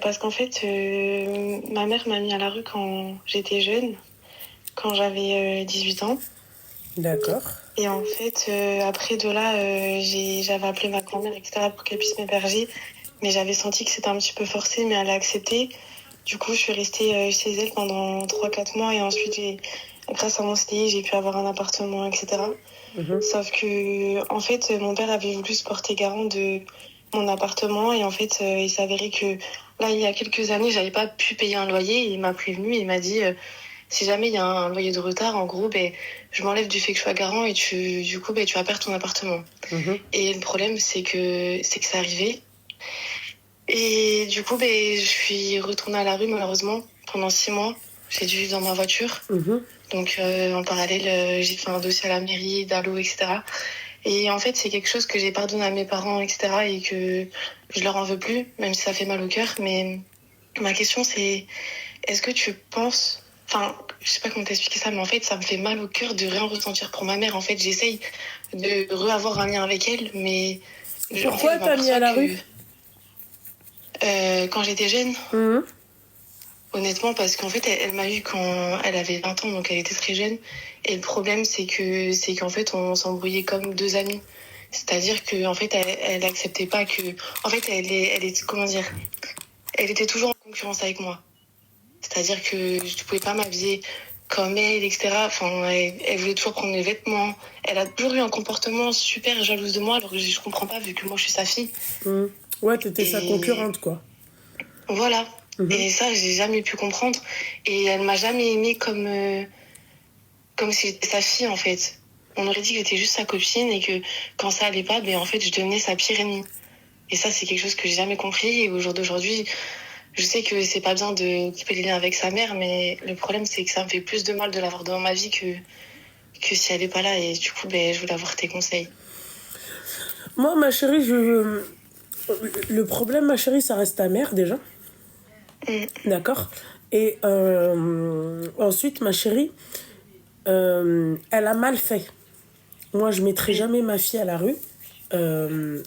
parce qu'en fait, ma mère m'a mis à la rue quand j'étais jeune, quand j'avais 18 ans. D'accord. Et en fait, après de là, j'avais appelé ma grand-mère, etc., pour qu'elle puisse m'héberger. Mais j'avais senti que c'était un petit peu forcé, mais elle a accepté. Du coup, je suis restée chez elle pendant 3-4 mois. Et ensuite, grâce à mon CDI, j'ai pu avoir un appartement, etc. Sauf que, en fait, mon père avait voulu se porter garant de mon appartement. Et en fait, il s'avérait que là, il y a quelques années, j'avais pas pu payer un loyer. Et il m'a prévenu et il m'a dit, si jamais il y a un loyer de retard, en gros, je m'enlève du fait que je sois garant et du coup, tu vas perdre ton appartement. Et le problème, c'est que c'est arrivé. Et du coup, je suis retournée à la rue, malheureusement, pendant 6 mois. J'ai dû vivre dans ma voiture. Donc, en parallèle, j'ai fait un dossier à la mairie, d'Allo, etc. Et en fait, c'est quelque chose que j'ai pardonné à mes parents, etc. Et que je leur en veux plus, même si ça fait mal au cœur. Mais ma question, c'est, est-ce que tu penses... Enfin, je sais pas comment t'expliquer ça, mais en fait, ça me fait mal au cœur de rien ressentir pour ma mère. En fait, j'essaye de re-avoir un lien avec elle, mais... Pourquoi t'as mis à la rue quand j'étais jeune, honnêtement, parce qu'en fait, elle m'a eu quand elle avait 20 ans, donc elle était très jeune. Et le problème, c'est qu'en fait, on s'embrouillait comme deux amis. C'est-à-dire qu'en fait, elle acceptait pas que... En fait, comment dire, elle était toujours en concurrence avec moi. C'est-à-dire que je ne pouvais pas m'habiller comme elle, etc. Enfin, elle voulait toujours prendre mes vêtements. Elle a toujours eu un comportement super jalouse de moi, alors que je comprends pas, vu que moi, je suis sa fille. Ouais, t'étais sa concurrente, quoi. Voilà. Et ça, j'ai jamais pu comprendre. Et elle m'a jamais aimée comme si j'étais sa fille, en fait. On aurait dit que j'étais juste sa copine et que quand ça allait pas, en fait, je devenais sa pire ennemie. Et ça, c'est quelque chose que j'ai jamais compris. Et au jour d'aujourd'hui, je sais que c'est pas bien de couper les liens avec sa mère, mais le problème, c'est que ça me fait plus de mal de l'avoir dans ma vie que si elle est pas là. Et du coup, je voulais avoir tes conseils. Moi, ma chérie, le problème, ma chérie, ça reste ta mère, déjà. D'accord. Et ensuite, ma chérie, elle a mal fait. Moi, je mettrai jamais ma fille à la rue.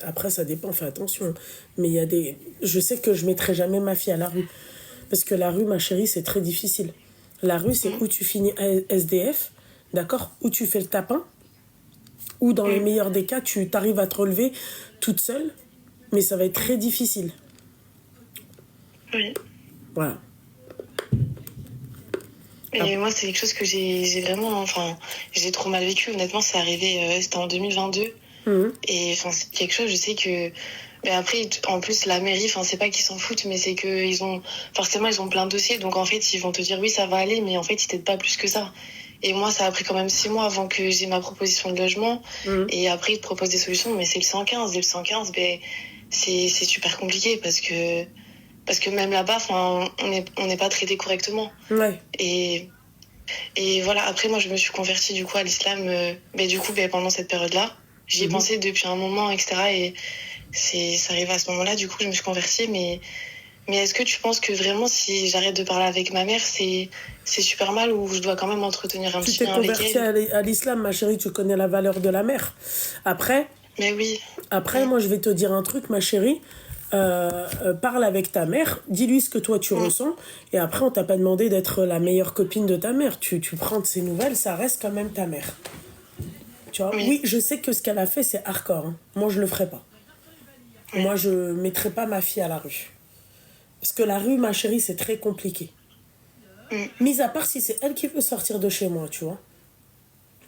Après, ça dépend, fais attention. Mais il y a des... Je sais que je mettrai jamais ma fille à la rue. Parce que la rue, ma chérie, c'est très difficile. La rue, c'est où tu finis SDF, d'accord, où tu fais le tapin, ou dans les meilleurs des cas, tu t'arrives à te relever toute seule, mais ça va être très difficile. Oui. Voilà. Et moi, c'est quelque chose que j'ai vraiment... Enfin, j'ai trop mal vécu. Honnêtement, c'est arrivé... c'était en 2022. Et enfin, c'est quelque chose, je sais que... Mais après, en plus, la mairie, enfin, c'est pas qu'ils s'en foutent, mais c'est que forcément, ils ont plein de dossiers. Donc, en fait, ils vont te dire, oui, ça va aller, mais en fait, ils t'aident pas plus que ça. Et moi, ça a pris quand même 6 mois avant que j'ai ma proposition de logement. Et après, ils te proposent des solutions, mais c'est le 115. Et le 115, c'est super compliqué parce que même là-bas, enfin, on n'est pas traité correctement. Ouais. Et voilà, après, moi, je me suis convertie, du coup, à l'islam, pendant cette période-là. J'y ai pensé depuis un moment, etc. Et ça arrive à ce moment-là, du coup, je me suis convertie. Mais est-ce que tu penses que vraiment, si j'arrête de parler avec ma mère, c'est super mal ou je dois quand même entretenir un petit lien avec elle? Tu t'es convertie à l'islam, ma chérie, tu connais la valeur de la mère. Après, mais oui. Moi, je vais te dire un truc, ma chérie. Parle avec ta mère, dis-lui ce que toi tu ressens, et après, on t'a pas demandé d'être la meilleure copine de ta mère. Tu prends de ses nouvelles, ça reste quand même ta mère. Tu vois, oui, je sais que ce qu'elle a fait, c'est hardcore. Hein. Moi, je le ferai pas. Moi, je mettrai pas ma fille à la rue. Parce que la rue, ma chérie, c'est très compliqué. Mis à part si c'est elle qui veut sortir de chez moi, tu vois.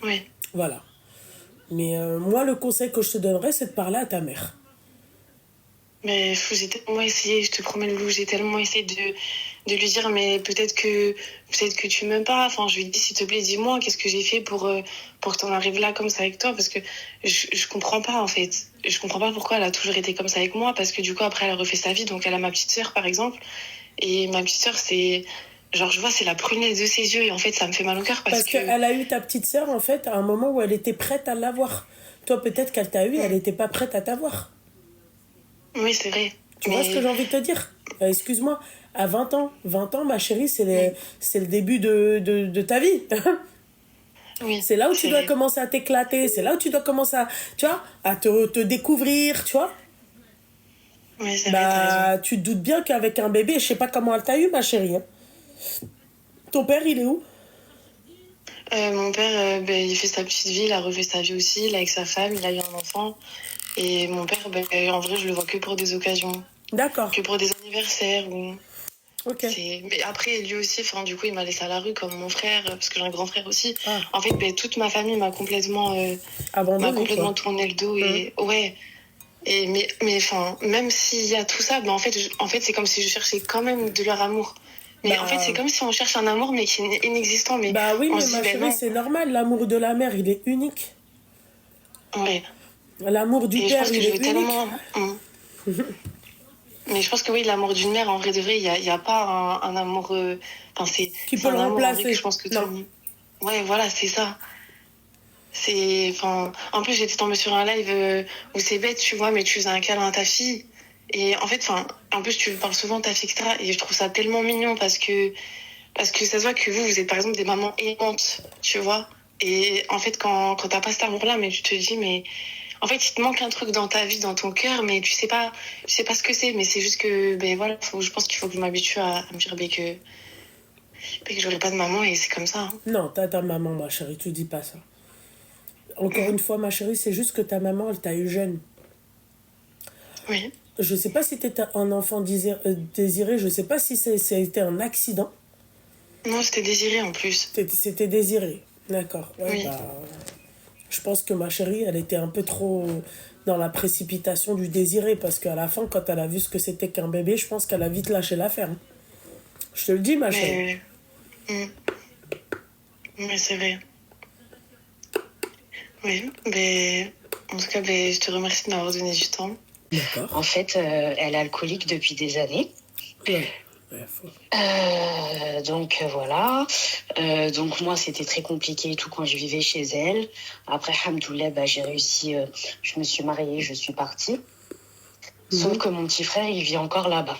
Oui. Voilà. Mais moi, le conseil que je te donnerais, c'est de parler à ta mère. Mais j'ai tellement essayé, je te promets, Loulou, j'ai tellement essayé de lui dire, mais peut-être que tu m'aimes pas. Enfin, je lui dis, s'il te plaît, dis-moi, qu'est-ce que j'ai fait pour que t'en arrives là comme ça avec toi? Parce que je comprends pas, en fait. Je comprends pas pourquoi elle a toujours été comme ça avec moi, parce que du coup, après, elle a refait sa vie. Donc, elle a ma petite sœur, par exemple. Et ma petite sœur, c'est... Genre, je vois, c'est la prunelle de ses yeux. Et en fait, ça me fait mal au cœur parce que... qu'elle a eu ta petite sœur, en fait, à un moment où elle était prête à l'avoir. Toi, peut-être qu'elle t'a eu, elle n'était pas prête à t'avoir. Oui, c'est vrai. Tu vois ce que j'ai envie de te dire? Excuse-moi, à 20 ans, ma chérie, c'est le début de ta vie. Oui, c'est là où tu dois commencer à t'éclater, c'est là où tu dois commencer à, tu vois, à te découvrir, tu vois. Oui, c'est vrai, t'as raison. Bah, tu te doutes bien qu'avec un bébé, je sais pas comment elle t'a eu, ma chérie. Hein. Ton père, il est où? Mon père, ben, il fait sa petite vie, il a refait sa vie aussi, il est avec sa femme, il a eu un enfant. Et mon père, ben, en vrai, je le vois que pour des occasions, D'accord. que pour des anniversaires. Ou... Ok. Mais après, lui aussi, enfin, du coup, il m'a laissé à la rue comme mon frère, parce que j'ai un grand frère aussi. Ah, En fait, ben, toute ma famille m'a abandonné, complètement quoi. tourné le dos. Hum. Et ouais. Et enfin, même s'il y a tout ça, ben, en fait, c'est comme si je cherchais quand même de leur amour. Mais en fait, c'est Bah, comme si on cherche un amour, mais qui est inexistant. Mais bah oui, on mais se dit, ma ben chérie, non. c'est normal. L'amour de la mère, il est unique. Ouais. L'amour du Et je père, pense que il je est veux unique. tellement. Mais je pense que oui, l'amour d'une mère, en vrai de vrai, il y a pas un amour. Enfin, Qui c'est peut le un amour en vrai que je remplacer? pense que tout Non. le monde. Ouais, voilà, c'est ça. C'est. Enfin. En plus, j'étais tombée sur un live où c'est bête, tu vois, mais tu faisais un câlin à ta fille. Et en fait, enfin, en plus, tu parles souvent de ta fille, etc. Et je trouve ça tellement mignon parce que ça se voit que vous êtes par exemple des mamans aimantes, tu vois. Et en fait, quand t'as pas cet amour-là, mais tu te dis, mais en fait, il te manque un truc dans ta vie, dans ton cœur, mais tu sais pas ce que c'est. Mais c'est juste que, ben voilà, je pense qu'il faut que je m'habitue à me dire ben, que j'aurai pas de maman et c'est comme ça. Hein. Non, t'as ta maman, ma chérie, tu dis pas ça. Encore une fois, ma chérie, c'est juste que ta maman, elle t'a eu jeune. Oui. Je sais pas si t'étais un enfant désiré, je sais pas si c'était un accident. Non, c'était désiré en plus. C'était désiré. D'accord. Ouais, Oui. bah, je pense que ma chérie, elle était un peu trop dans la précipitation du désiré parce qu'à la fin, quand elle a vu ce que c'était qu'un bébé, je pense qu'elle a vite lâché l'affaire. Hein. Je te le dis, ma chérie. Mais, mais c'est vrai. Oui. Ben, en tout cas, ben, je te remercie de m'avoir donné du temps. D'accord. En fait, elle est alcoolique depuis des années. Ouais. Ouais, faut... Donc voilà. Donc moi, c'était très compliqué et tout quand je vivais chez elle. Après, hamdoulilah, bah, j'ai réussi. Je me suis mariée, je suis partie. Sauf que mon petit frère, il vit encore là-bas.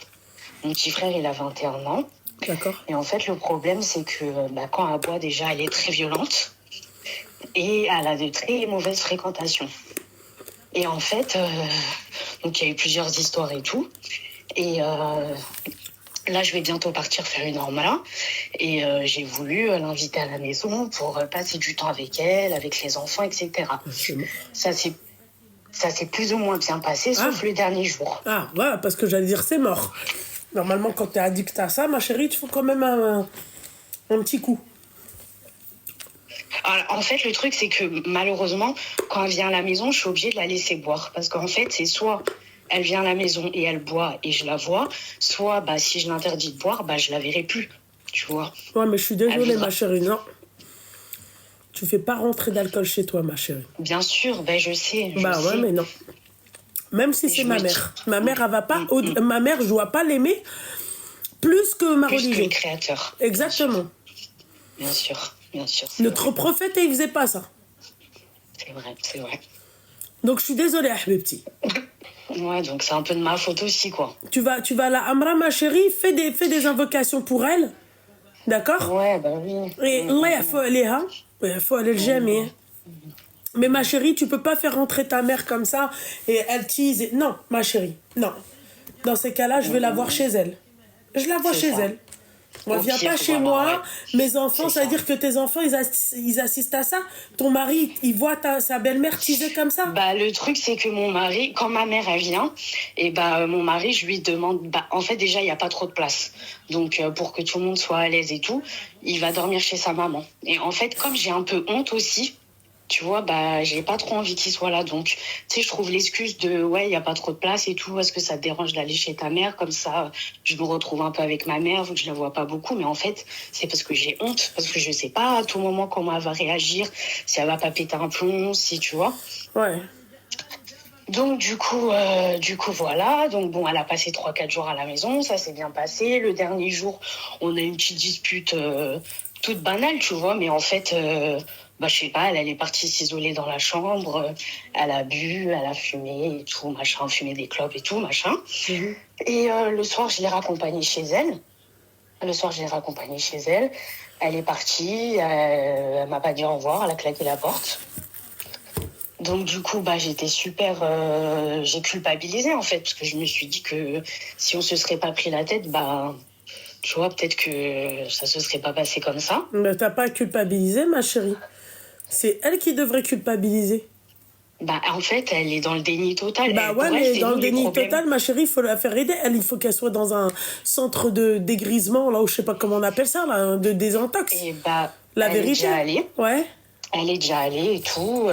Mon petit frère, il a 21 ans. D'accord. Et en fait, le problème, c'est que bah, quand elle boit, déjà, elle est très violente. Et elle a de très mauvaises fréquentations. Et en fait, donc il y a eu plusieurs histoires et tout. Et là, je vais bientôt partir faire une Ormala. Et j'ai voulu l'inviter à la maison pour passer du temps avec elle, avec les enfants, etc. C'est mort. Ça s'est plus ou moins bien passé, sauf le dernier jour. Ah, voilà, parce que j'allais dire c'est mort. Normalement, quand t'es addict à ça, ma chérie, tu fais quand même un petit coup. Alors, en fait, le truc, c'est que malheureusement, quand elle vient à la maison, je suis obligée de la laisser boire. Parce qu'en fait, c'est soit elle vient à la maison et elle boit et je la vois, soit bah, si je l'interdis de boire, bah, je la verrai plus. Tu vois. Ouais, mais je suis désolée, ma chérie, non. Tu fais pas rentrer d'alcool chez toi, ma chérie. Bien sûr, ben je sais. Bah ouais, mais non. Même si c'est ma mère. Ma mère, elle va pas. Ma mère, je dois pas l'aimer plus que ma religion. Plus que le créateur. Exactement. Bien sûr, bien sûr. Notre prophète, il faisait pas ça. C'est vrai, c'est vrai. Donc je suis désolée, Ahbibti. Ouais, donc c'est un peu de ma faute aussi, quoi. Tu vas à la Amra, ma chérie, fais des invocations pour elle. D'accord? Ouais, bah oui. Et Allah, il faut aller, hein? Il faut aller le jamais. Mais ma chérie, tu peux pas faire rentrer ta mère comme ça et elle tease. Non, ma chérie, non. Dans ces cas-là, je vais la voir chez elle. Je la vois chez elle. On vient pas chez moi, mes enfants, ça veut dire que tes enfants, ils assistent à ça. Ton mari, il voit sa belle-mère teaser comme ça. Bah, le truc, c'est que mon mari, quand ma mère, elle vient, et bah, mon mari, je lui demande, bah, en fait, déjà, il n'y a pas trop de place. Donc, pour que tout le monde soit à l'aise et tout, il va dormir chez sa maman. Et en fait, comme j'ai un peu honte aussi, tu vois, bah, j'ai pas trop envie qu'il soit là. Donc, tu sais, je trouve l'excuse de, ouais, il n'y a pas trop de place et tout. Est-ce que ça te dérange d'aller chez ta mère? Comme ça, je me retrouve un peu avec ma mère, vu que je la vois pas beaucoup. Mais en fait, c'est parce que j'ai honte. Parce que je sais pas à tout moment comment elle va réagir. Si elle va pas péter un plomb, si, tu vois. Ouais. Donc, du coup, voilà. Donc, bon, elle a passé 3-4 jours à la maison. Ça s'est bien passé. Le dernier jour, on a eu une petite dispute toute banale, tu vois. Mais en fait... bah, je sais pas, elle est partie s'isoler dans la chambre, elle a bu, elle a fumé et tout, machin, fumé des clopes et tout, machin. Et le soir, je l'ai raccompagnée chez elle. Elle est partie, elle m'a pas dit au revoir, elle a claqué la porte. Donc du coup, bah j'étais super, j'ai culpabilisé en fait, parce que je me suis dit que si on se serait pas pris la tête, bah tu vois, peut-être que ça se serait pas passé comme ça. Mais t'as pas à culpabiliser, ma chérie. C'est elle qui devrait culpabiliser. Bah en fait, elle est dans le déni total. Bah ouais, Pour elle, mais c'est dans nous le les déni problèmes. total, ma chérie, il faut la faire aider. Elle, il faut qu'elle soit dans un centre de dégrisement, là où je sais pas comment on appelle ça, là, de désintox. Et bah, La elle est vérité. déjà allée. Ouais. Elle est déjà allée et tout.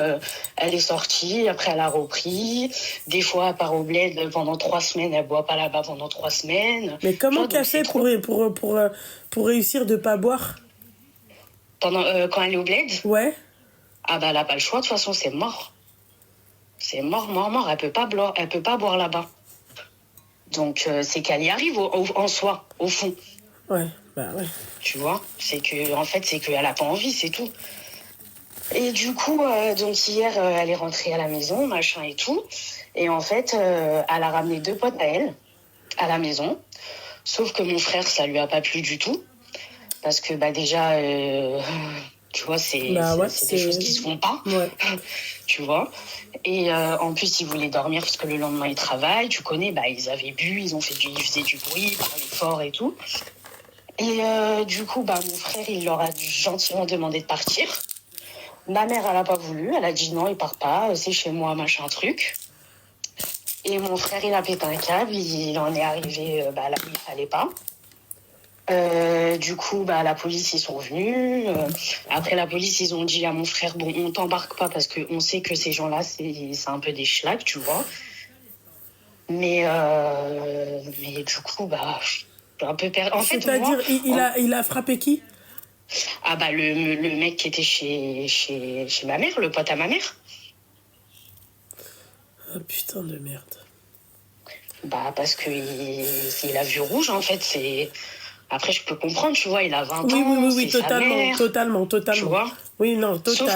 Elle est sortie, après elle a repris. Des fois, elle part au bled pendant 3 semaines, elle boit pas là-bas pendant 3 semaines. Mais Tu comment vois, qu'elle donc c'est fait trop. pour réussir de pas boire? Pendant, quand elle est au bled, Ouais. ah bah elle a pas le choix, de toute façon, c'est mort. C'est mort, mort, mort. Elle peut pas boire là-bas. Donc c'est qu'elle y arrive en soi, au fond. Ouais, bah ouais. Tu vois, c'est que en fait, c'est qu'elle a pas envie, c'est tout. Et du coup, donc hier, elle est rentrée à la maison, machin et tout. Et en fait, elle a ramené 2 potes à elle, à la maison. Sauf que mon frère, ça lui a pas plu du tout. Parce que, bah, déjà, tu vois, Bah ouais, c'est des choses qui se font pas. Ouais. Tu vois. Et en plus, ils voulaient dormir parce que le lendemain, ils travaillent. Tu connais, bah, ils avaient bu, ils faisaient du bruit, ils parlaient fort et tout. Et du coup, bah, mon frère, il leur a gentiment demandé de partir. Ma mère, elle a pas voulu. Elle a dit non, il part pas. C'est chez moi, machin truc. Et mon frère, il a pété un câble. Il en est arrivé là où il fallait pas. Du coup, bah, la police, ils sont venus. Après la police, ils ont dit à mon frère, bon, on t'embarque pas parce qu'on sait que ces gens-là, c'est un peu des schlags, tu vois. Mais du coup, bah, je suis un peu perdu. En fait, moi... C'est-à-dire, il a frappé qui? Ah bah, le mec qui était chez ma mère, le pote à ma mère. Ah putain de merde. Bah, parce que il a vu rouge, en fait. Après, je peux comprendre, tu vois, il a 20 ans, Oui, c'est sa mère. totalement. Tu vois. Oui, non, totalement.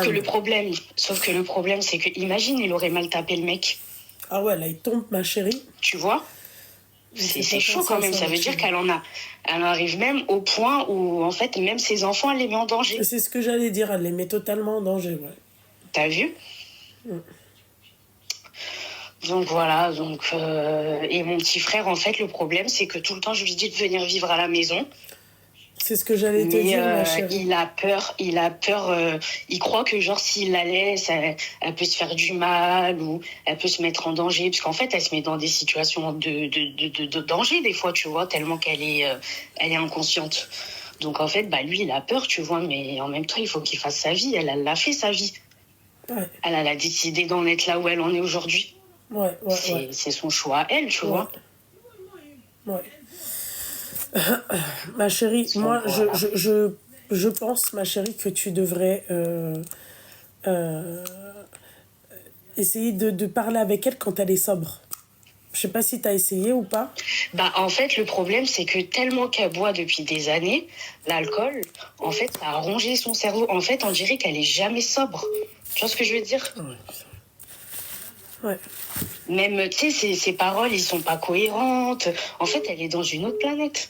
Sauf que le problème, c'est que, imagine, il aurait mal tapé le mec. Ah ouais, là, il tombe, ma chérie. Tu vois. C'est chaud quand même. Ça veut dire elle en arrive même au point où, en fait, même ses enfants, elle les met en danger. C'est ce que j'allais dire, elle les met totalement en danger, ouais. T'as vu? Donc voilà, et mon petit frère, en fait, le problème, c'est que tout le temps, je lui dis de venir vivre à la maison. C'est ce que j'allais te dire, ma chérie. Il a peur, il croit que genre s'il la laisse, elle peut se faire du mal ou elle peut se mettre en danger, parce qu'en fait, elle se met dans des situations de danger des fois, tu vois, tellement elle est inconsciente. Donc en fait, bah lui, il a peur, tu vois, mais en même temps, il faut qu'il fasse sa vie. Elle a fait sa vie. Ouais. Elle a décidé d'en être là où elle en est aujourd'hui. Ouais. C'est son choix, elle, tu vois. Ouais. Ma chérie, moi, voilà. je pense, ma chérie, que tu devrais essayer de parler avec elle quand elle est sobre. Je sais pas si tu as essayé ou pas. Bah, en fait, le problème, c'est que tellement qu'elle boit depuis des années, l'alcool, en fait, ça a rongé son cerveau. En fait, on dirait qu'elle est jamais sobre. Tu vois ce que je veux dire? Ouais. Même, tu sais, ses paroles, ils sont pas cohérentes. En fait, elle est dans une autre planète.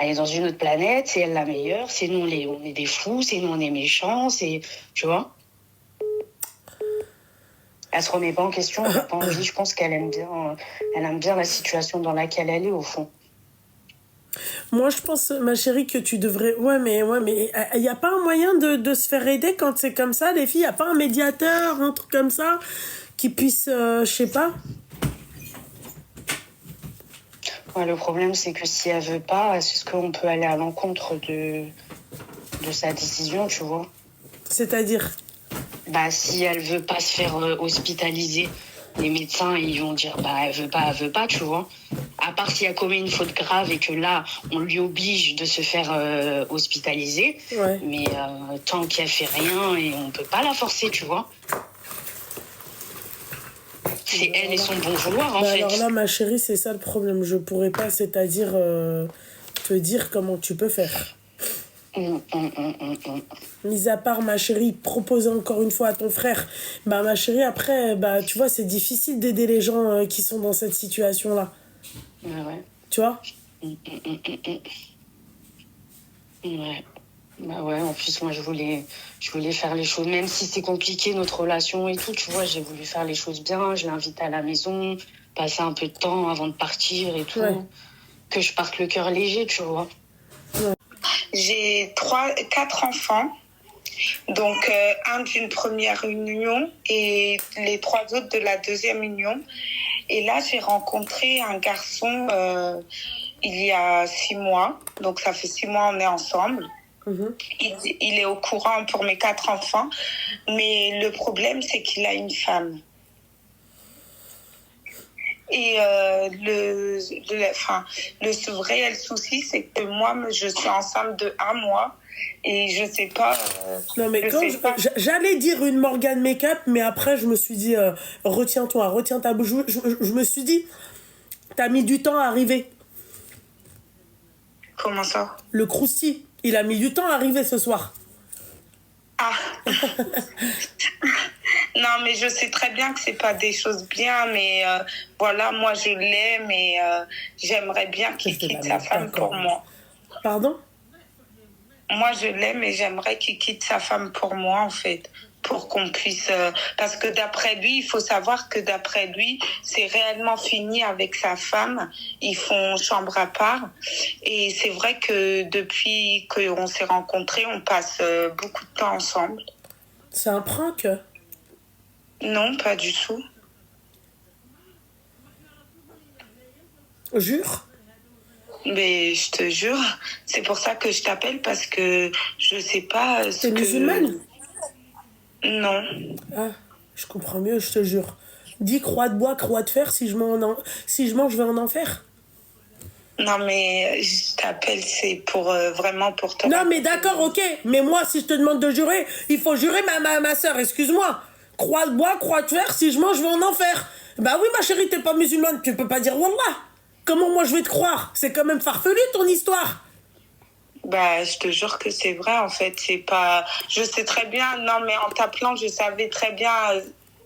Elle est dans une autre planète, c'est elle la meilleure, c'est nous, on est des fous, c'est nous, on est méchants, c'est... Tu vois? Elle se remet pas en question, elle n'a pas envie. Je pense qu'elle aime bien la situation dans laquelle elle est, au fond. Moi, je pense, ma chérie, que tu devrais... Ouais, mais il n'y a pas un moyen de se faire aider quand c'est comme ça, les filles? Il n'y a pas un médiateur, un truc comme ça, qui puisse, je sais pas? Ouais, le problème, c'est que si elle veut pas, est-ce qu'on peut aller à l'encontre de sa décision, tu vois? C'est-à-dire? Bah, si elle veut pas se faire hospitaliser, les médecins, ils vont dire, bah, elle veut pas, tu vois? À part si elle commet une faute grave et que là, on lui oblige de se faire hospitaliser. Ouais. Mais tant qu'elle fait rien, et on peut pas la forcer, tu vois? C'est elle et son bon vouloir, en fait. Alors là, ma chérie, c'est ça le problème. Je pourrais pas, c'est-à-dire, te dire comment tu peux faire. Mis à part, ma chérie, proposer encore une fois à ton frère. Bah, ma chérie, après, bah, tu vois, c'est difficile d'aider les gens qui sont dans cette situation-là. Ouais. Tu vois? Ouais. Bah ouais, en plus, moi, je voulais faire les choses, même si c'est compliqué, notre relation et tout, tu vois, j'ai voulu faire les choses bien, je l'ai invité à la maison, passer un peu de temps avant de partir et tout, Ouais. que je parte le cœur léger, tu vois. J'ai quatre enfants, donc un d'une première union et les trois autres de la deuxième union. Et là, j'ai rencontré un garçon il y a 6 mois, donc ça fait 6 mois on est ensemble. Il est au courant pour mes 4 enfants, mais le problème, c'est qu'il a une femme. Et le réel souci, c'est que moi, je suis enceinte de 1 mois et je sais pas. Non, mais quand j'allais dire une Morgane Make-up, mais après, je me suis dit, retiens-toi, retiens ta bouche. Je me suis dit, t'as mis du temps à arriver. Comment ça? Le crousti, il a mis du temps à arriver ce soir. Ah. Non, mais je sais très bien que c'est pas des choses bien, mais voilà, moi je l'aime et j'aimerais bien qu'il quitte sa femme pour moi. Pardon? Moi je l'aime et j'aimerais qu'il quitte sa femme pour moi, en fait, pour qu'on puisse... parce que d'après lui, il faut savoir que d'après lui, c'est réellement fini avec sa femme. Ils font chambre à part. Et c'est vrai que depuis qu'on s'est rencontrés, on passe beaucoup de temps ensemble. C'est un prank? Non, pas du tout. Jure? Mais je te jure, c'est pour ça que je t'appelle, parce que je sais pas ce T'es musulmane? Non. Ah, je comprends mieux, je te jure. Dis croix de bois, croix de fer, si je mange, je vais en enfer. Non, mais je t'appelle, c'est pour vraiment pour te... Non, mais d'accord, ok. Mais moi, si je te demande de jurer, il faut jurer ma soeur, excuse-moi. Croix de bois, croix de fer, si je mange, je vais en enfer. Bah oui, ma chérie, t'es pas musulmane, tu peux pas dire Wallah. Comment moi je vais te croire? C'est quand même farfelu ton histoire. Bah, je te jure que c'est vrai, en fait. C'est pas... Je sais très bien, non, mais en t'appelant, je savais très bien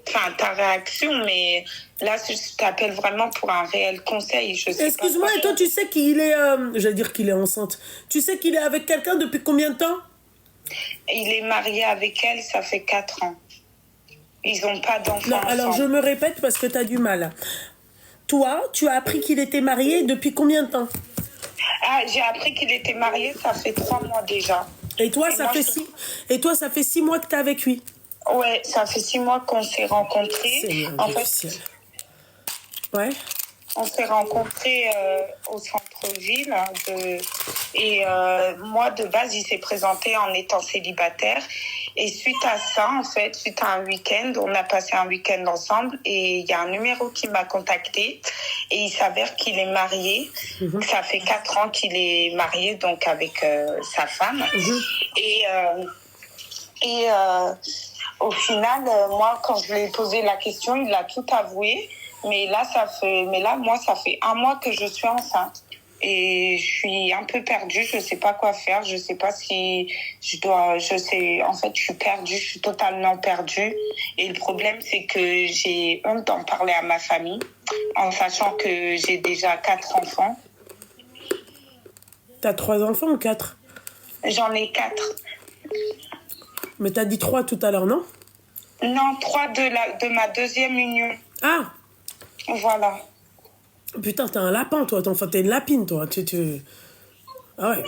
ta réaction, mais là, je t'appelle vraiment pour un réel conseil. Je sais Excuse-moi, pas et toi, tu sais qu'il est... J'allais dire qu'il est enceinte. Tu sais qu'il est avec quelqu'un depuis combien de temps? Il est marié avec elle, ça fait 4 ans. Ils n'ont pas d'enfants ensemble. Alors, je me répète parce que t'as du mal. Toi, tu as appris qu'il était marié depuis combien de temps? Ah, j'ai appris qu'il était marié, ça fait 3 mois déjà. Et toi, ça fait 6 mois que t'es avec lui? Ouais, ça fait 6 mois qu'on s'est rencontrés. En fait, ouais. On s'est rencontrés au centre-ville et moi, de base, il s'est présenté en étant célibataire. Et suite à ça, en fait, suite à un week-end, on a passé un week-end ensemble et il y a un numéro qui m'a contacté et il s'avère qu'il est marié. Ça fait 4 ans qu'il est marié, donc avec sa femme. Et au final, moi, quand je lui ai posé la question, il a tout avoué. Mais là, moi, ça fait 1 mois que je suis enceinte. Et je suis un peu perdue, je sais pas quoi faire, je sais pas si en fait, je suis perdue, je suis totalement perdue. Et le problème, c'est que j'ai honte d'en parler à ma famille, en sachant que j'ai déjà 4 enfants. T'as 3 enfants ou 4? J'en ai 4. Mais t'as dit 3 tout à l'heure, non? Non, 3 de ma deuxième union. Ah! Voilà. Putain, t'es un lapin, toi. Enfin, t'es une lapine, toi. Ah ouais,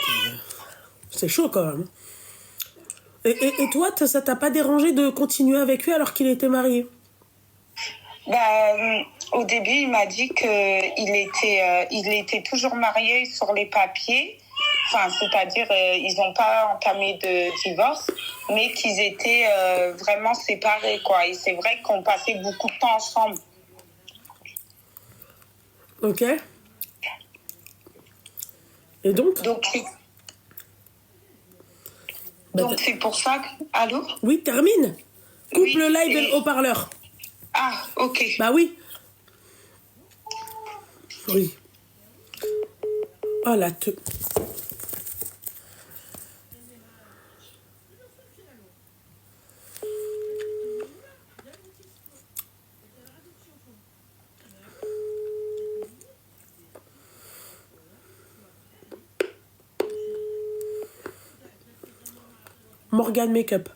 c'est chaud, quand même. Et toi, ça t'a pas dérangé de continuer avec lui alors qu'il était marié? Au début, il m'a dit qu'il était toujours marié sur les papiers. Enfin, c'est-à-dire, ils n'ont pas entamé de divorce, mais qu'ils étaient vraiment séparés, quoi. Et c'est vrai qu'on passait beaucoup de temps ensemble. Ok. Et donc c'est pour ça que... Allô? Oui, termine. Coupe oui, le live et le haut-parleur. Ah, ok. Bah oui. Oui. Oh la Morgan Makeup.